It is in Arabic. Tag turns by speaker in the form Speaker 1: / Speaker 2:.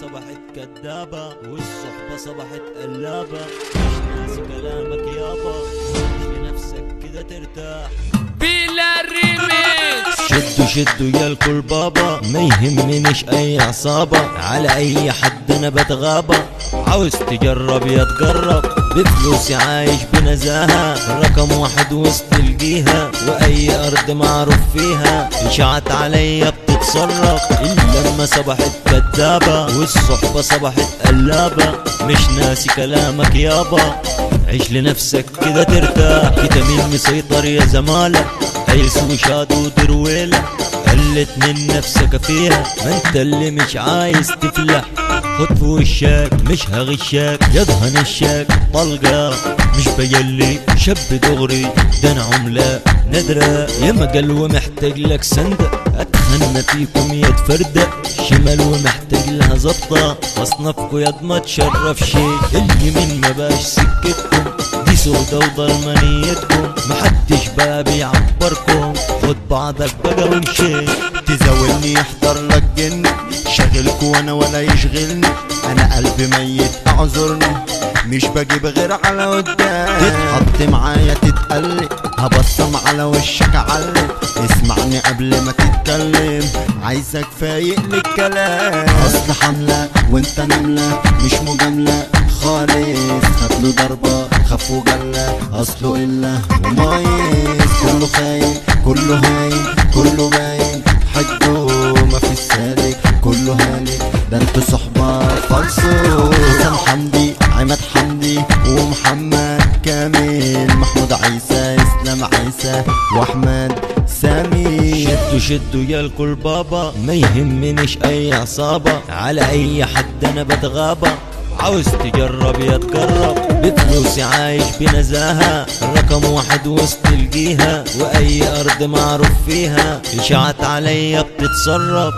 Speaker 1: صبحت كدابة والصحبة صبحت قلابة. مش ناسي كلامك يابا، بنفسك كده ترتاح.
Speaker 2: بلا ريميكس.
Speaker 1: شدوا يا الكل بابا، ما يهمنيش اي عصابة، على اي حد انا بتغابى. عاوز تجرب يا تقرب، بفلوسي عايش بنزاهة، رقم واحد وسط الجيهة، واي ارض معروف فيها. اشعت عليا بتتصرف، الا لما صبحت كدابة والصحبة صبحت قلابة. مش ناسي كلامك يابا، عيش لنفسك كده ترتاح. كتامين مسيطر يا زمالة، هيس وشاد ودرويلة. قلت من نفسك فيها، ما انت اللي مش عايز تفلح. خد في وشك مش هغشاك، يضهن الشاك طلقة مش بيلي. شاب دغري ده انا عملة ندرة، يا مقل ومحتاج لك سندة. اتخنى فيكم يا فردة، شمال ومحتاج لها زبطة. اصنفكوا يد ما تشرف شي، اليمين ما باش سكتكم، دي سودة وضلمانيتكم. محدش بقى بيعبركم، خد بعضك بقى وامشي.
Speaker 3: تزاولني يحضر لك جن، شغلك وانا ولا يشغلني. انا قلبي ميت اعذرني، مش بجيب غير على قدام. تتحط معايا تتقلب، هبصم على وشك علم. اسمعني قبل ما تتكلم، عايزك فايق للكلام. اصل حملة وانت نملة، مش مجاملة خالص. خدله ضربة خف وجلة، اصله الا ومايز. كله خاين كله هاين كله باين، حجه ما في السالك كله هالك. ده انتوا صحبة فالصو. حسن حمدي عماد حمدي ومحمد كامل، محمود عيسى اسلام عيسى واحمد سامي.
Speaker 1: شدوا يا الكل بابا، ما يهمنيش اي عصابة، على اي حد انا بتغابى. عاوز تجرب يا تقرب، بفلوسي عايش بنزاهة، رقم واحد وسط الجيهة، واي ارض معروف فيها. اشعت عليا بتتصرف،